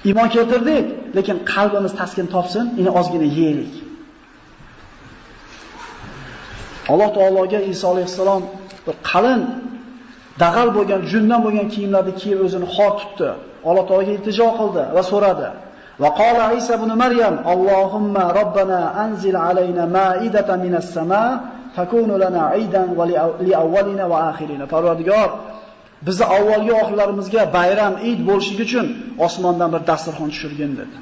Iymon keltirdik, lekin qalbimiz taskin topsin, ini ozgina yeylik. Alloh taologa Iso alayhissalom bir qalin dag'al bo'lgan, jundan bo'lgan kiyimlarni kiyib o'zini xor tutdi. Alloh taologa iltijo qildi va so'radi. Va qala Isa ibn Maryam, Allohumma robbana anzil alayna ma'idatan minas sama takunu lana aidan va li awwalina va akhirina. Parvardigor, bizni avvalgi oxirlarimizga bayram, Eid bo'lishi uchun osmondan bir dasturxon tushirgin dedi.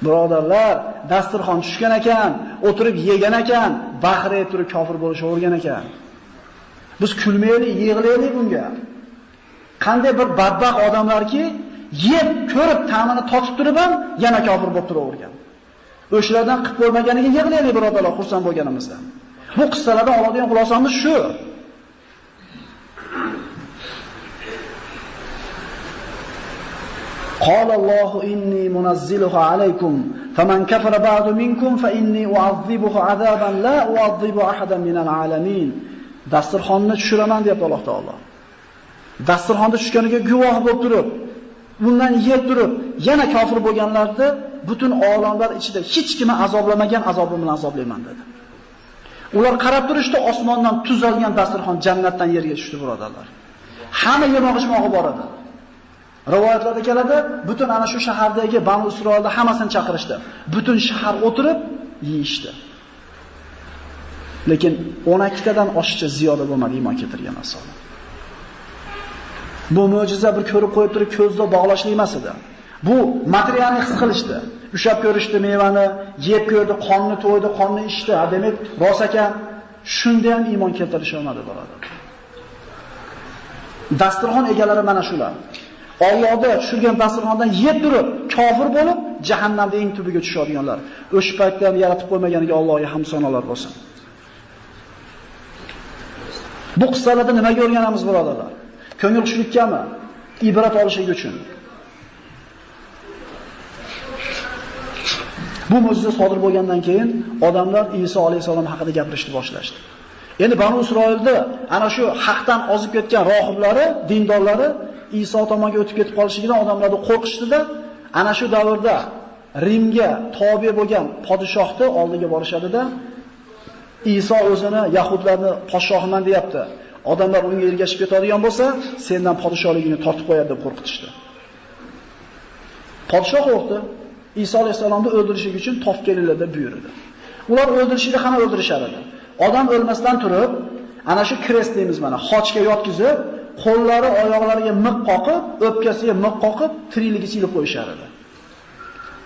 Birodarlar, dasturxon tushgan ekan, o'tirib yegan ekan, baqirib turib kofir bo'lishavergan ekan. Biz kulmaylik, yig'laylik bunga. Qanday bir badbaxt odamlarki, yeb, ko'rib, ta'mini totib turib ham yana kofir bo'lib turavergan. O'shalardan qilib bo'lmaganiga yig'laylik birodarlar, xursand bo'lganimizdan. Bu qissalardan oladigan xulosamiz shu. قال الله إني منزلها عليكم فمن كفر بعد منكم فإني أعذبه عذابا لا أعذب أحدا من العالمين. Dasturxonni tushiraman deb Alloh taolo. Dasturxonda tushganiga guvoh bo'lib turib, bundan yeb turib, yana kofir bo'lganlarni butun olamlar ichida hech kim azoblamagan azobim bilan azoblayman dedi. Ular qarab turishdi, osmondan tuzalgan dasturxon jannatdan yerga tushdi birodarlar. Hamma yemoq-ichmog'i bor edi. Rivoyatlarda keladi, butun ana shu shahardagi Banu Isroilda hammasini chaqirishdi. Butun shahar o'tirib yeyishdi. Lekin 12 tadan oshiqcha ziyoda bo'lmadi iymon keltirgan asol. Bu mo'jiza bir ko'rib qo'yib turib ko'zda bog'lashli emas edi. Bu materialni his qilishdi. Ushab ko'rishdi mevani, yeb ko'rdi, qonni to'ydi, qonni ichdi. Demak, rost ekan, shunda ham iymon keltirisha olmadi birodar. Dasturxon egalari mana shular. Allohda tushirgan dasturxondan yeb turib, kofir bo'lib, jahannamda eng tubiga tushadiganlar. O'sha paytda ham yaratib qo'ymaganiga Allohga hamd sanolar bo'lsin. Bu qissalarda nimaga o'rganamiz birodarlar? Ko'ngil xushlikami? Ibrat olishing uchun. Bu mo'jiza sodir bo'lgandan keyin odamlar Iso alayhisalom haqida gapirishni boshlashdi. Endi Banu Isroilda ana shu haqdan ozib ketgan rohiblari, dindorlari Iso tomonga o'tib ketib qolishidan odamlarni qo'rqishdida, ana shu davrda Rimga tobe bo'lgan podshohni oldiga borishadida, Iso o'zini yahudlarni podshohiman deyapti. Odamlar unga ergashib ketadigan bo'lsa, sendan podshohligini tortib qo'yadi deb qo'rqitishdi. Podshoh qo'rqdi. Iso alayhisalomni o'ldirish uchun topib kelinglar deb buyurdi. Ular o'ldirishida qana o'ldirishar edi. Odam o'lmasdan turib, ana shu krest deymiz mana, xochga yotqizib, qo'llari, oyoqlariga miq qoqib, o'pkasiga miq qoqib, tirikligiga silib qo'yishar edi.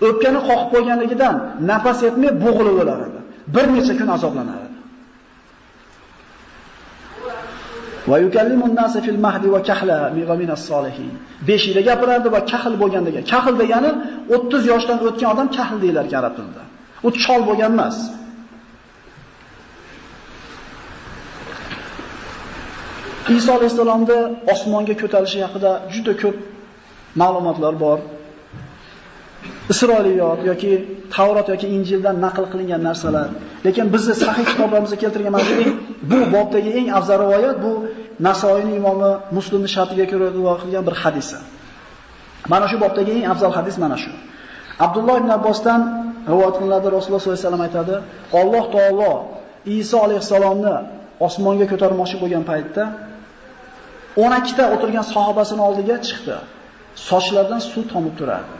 O'pkani qoqib qo'yganligidan nafas etmay bo'g'ilib o'lar edi. Bir necha kun azoblanar edi. Va yukallimun nasa fil mahdi va kahla min as-solihin. Beshikda gapirardi va kahl bo'lgandaga. Kahl degani 30 yoshdan o'tgan odam kahl deylar arab tilida. U chol bo'lgan emas. Iso alayhisalomda osmonga ko'tarilishi haqida juda ko'p ma'lumotlar bor. Isroiliyot yoki Tavrot yoki Injildan naql qilingan narsalar. Lekin bizni sahih kitoblarimizda keltirgan mana bu bobdagi eng afzal rivoyat bu Nasoiyning imomi Muslimning shartiga ko'ra rivoyat qilgan bir hadisi. Mana shu bobdagi eng afzal hadis mana shu. Abdulloh ibn Abbosdan rivoyat qilinadi, Rasululloh sollallohu alayhi vasallam aytadi, Alloh taolo Iso alayhisalomni osmonga ko'tarmoqchi bo'lgan paytda 12 ta o'tirgan sahobasining oldiga chiqdi. Sochlaridan suv tomib turardi.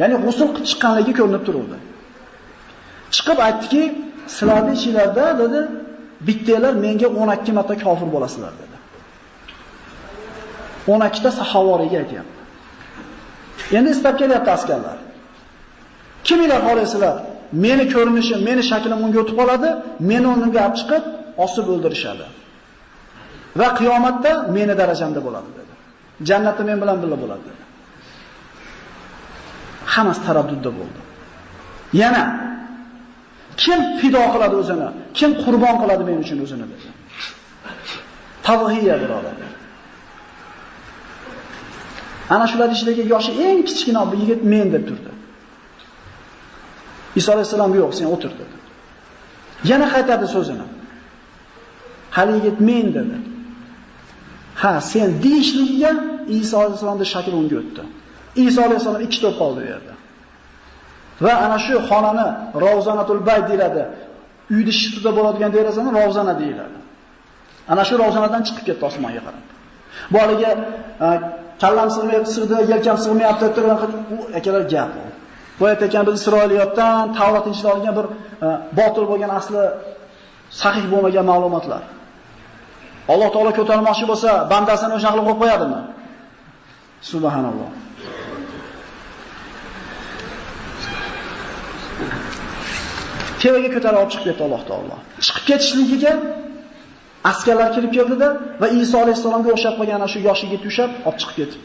Ya'ni g'usl qilib chiqqanligi ko'rinib turibdi. Chiqib aytdiki, sizlarning ichingizda dedi, bittalar menga 12 marta kofir bo'lasizlar dedi. 12 ta sahovoriga aytayapti. Endi istab kelyapti askarlar. Kimlar xohlaysizlar? Meni ko'rinishim, meni shaklim unga o'tib qoladi, meni o'rnimga olib chiqib, osib o'ldirishadi. Va qiyomatda meni darajamda bo'ladi dedi. Jannatda men bilan birga bo'ladi dedi. Hammasi taraddudda bo'ldi. Yana kim fido qiladi o'zini? Kim qurbon qiladi men uchun o'zini dedi. Tavhiya birodarlar. Ana shular ichidagi yoshi eng kichkina bir yigit men deb turdi. Iso alayhisalom yo'q, sen o'tir dedi. Yana qaytardi so'zini. Hali yigit men dedi. Ha, sen deyishligiga Iso alayhisalomning shakli unga o'tdi. Iso alayhisalom ikki to'p qoldi bu yerda. Va ana shu xonani Ravzanatul Bayt deyiladi. Uyni shiftida bo'ladigan derazani Ravzana deyiladi. Ana shu Ravzanadan chiqib ketdi osmonga qarab. Bu haliga kallam sig'mayapti, yelkam sig'mayapti deb turgan u akalar gap. Bu ekan biz Isroiliyotdan Tavrat ichida olgan bir botil bo'lgan asli sahih bo'lmagan ma'lumotlar. Alloh taolo ko'tarmoqchi bo'lsa, bandasini o'sha qilib qo'yib qo'yadimi? Subhanalloh. Kevaga ko'tarib olib chiqib ketdi Alloh taolo. Chiqib ketishligiga askarlar kirib keldi-da va Iso alayhisalomga o'xshab qolgan ana shu yosh yigit ushab olib chiqib ketdi.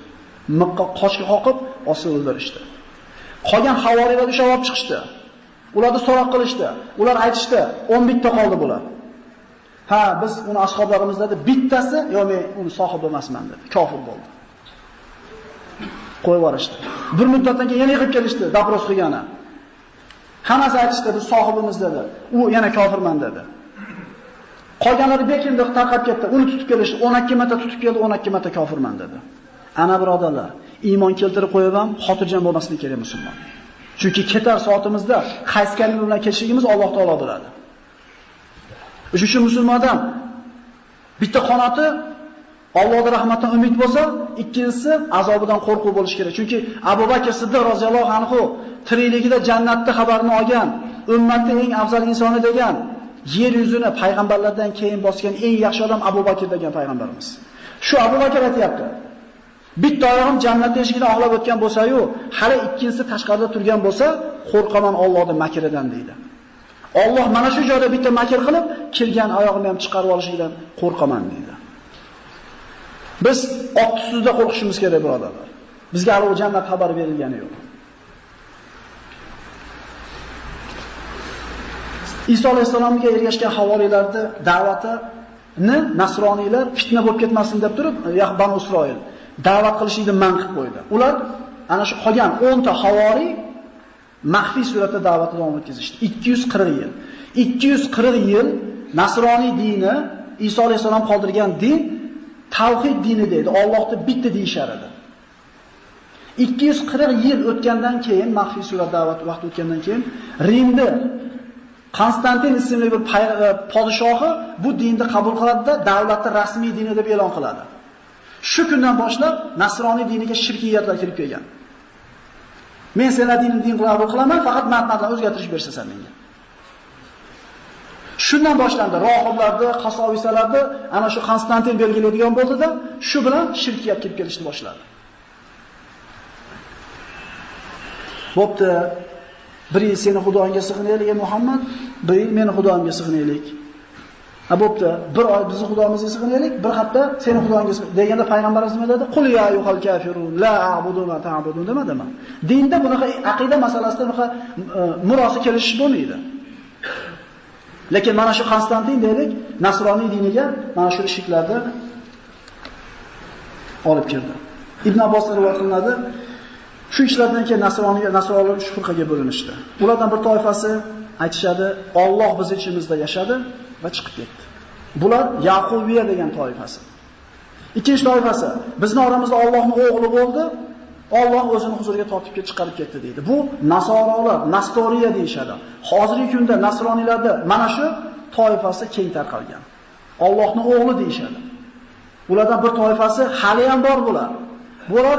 Miqqa qochga qoqib, osib o'ldirishdi. Qolgan havorilar ushab olib chiqishdi. Ularni so'roq qilishdi. Ular aytishdi, 11 ta qoldi bular. Ha, biz uni ashoblarimiz dedi, bittasi, yo men uni sohib emasman dedi. Kofir bo'ldi. Qo'yib yuborishdi. Bir muddatdan keyin yana yig'ib kelishdi, dapros qilgani. Hammasi aytishdi, biz sohibimiz dedi. U yana kofirman dedi. Qolganlari bekindi tarqab ketdi. Uni tutib kelishdi. 12 marta tutib keldi, 12 marta kofirman dedi. Ana birodarlar, iymon keltirib qo'yib ham xotirjam bo'lmasligi kerak musulmon. Chunki ketar soatimizda qaysi kalima bilan kelishligimiz Alloh taolo biladi. Shuning uchun musulmon odam bitta qanoti Allohning rahmatidan umid bo'lsa, ikkinchisi azobidan qo'rquv bo'lish kerak. Chunki Abu Bakr Siddiq roziyallohu anhu tirikligida jannatda xabarini olgan, ummatning eng afzal insoni degan, yer yuzini payg'ambarlardan keyin bosgan eng yaxshi odam Abu Bakr degan payg'ambarimiz. Shu Abu Bakr aytayapti. Bitta oyog'im jannat eshigidan oqlab o'tgan bo'lsa-yu, hali ikkinchisi tashqarida turgan bo'lsa, qo'rqaman Allohning makridan deydi. Alloh mana shu joyda bitta makr qilib, kirgan oyog'imni ham chiqarib olishidan qo'rqaman deydi. Biz oq tusida qo'rqishimiz kerak birodarlar. Bizga hali o jannat xabari berilgani yo'q. Iso alayhisalomga ergashgan havoriylarning da'vatini nasroniylar fitna bo'lib ketmasin deb turib, Banu Isroil da'vat qilishni man qilib qo'ydi. Ular ana shu qolgan 10 ta havoriy maxfiy suratda da'vatni davom etkazishdi. 240 yil. 240 yil nasroniy dini, Iso alayhisalom qoldirgan din tavhid dini deydi. Allohni bitta deyishar edi. 240 yil o'tgandan keyin, maxfiy surat da'vat vaqti o'tgandan keyin Rimda Konstantin ismli bir podshohi bu dinni qabul qiladi-da, davlatni rasmiy dini deb e'lon qiladi. Shu kundan boshlab nasroniy diniga shirkiyatlar kirib kelgan. Men senlarning din qabul qilaman, faqat matndan o'zgartirish bersasan menga. Shundan boshlandi rohiblarni, qasovisalarni ana shu Konstantin belgilaydigan bo'ldi-da, shu bilan shirkiyat kirib kelishni boshladi. Bo'pti. Bir yil seni xudoingga sig'inaylik ey Muhammad, bir yil meni xudoimga sig'inaylik. Bo'pti, bir oy bizni xudoimizga sig'inaylik, bir hafta seni xudoingga deganda payg'ambarimiz nima dedi? Qul ya ayyuhal kafirun la a'budu ma ta'budun demadimi? Dinda bunaqa aqida masalasida bunaqa murosa kelishish bo'lmaydi. Lekin mana shu Konstantin deylik, nasroniy diniga mana shu ishlarni olib kirdi. Ibn Abbos rivoyat qilinadi. Shu ishlardan keyin nasroniylar 3 firqaga bo'linishdi. Ulardan bir toifasi aytishadi, Alloh biz ichimizda yashadi va chiqib ketdi. Bular Yaqubiya degan toifasi. Ikkinchi toifasi, bizning oramizda Allohning o'g'li bo'ldi, Alloh o'zini huzuriga tortib chiqarib ketdi deydi. Bu Nasorolar, Nastoriya deyshadi. Hozirgi kunda nasroniylarda mana shu toifasi keng tarqalgan. Allohning o'g'li deyshadi. Ulardan bir toifasi hali ham bor bular. Bular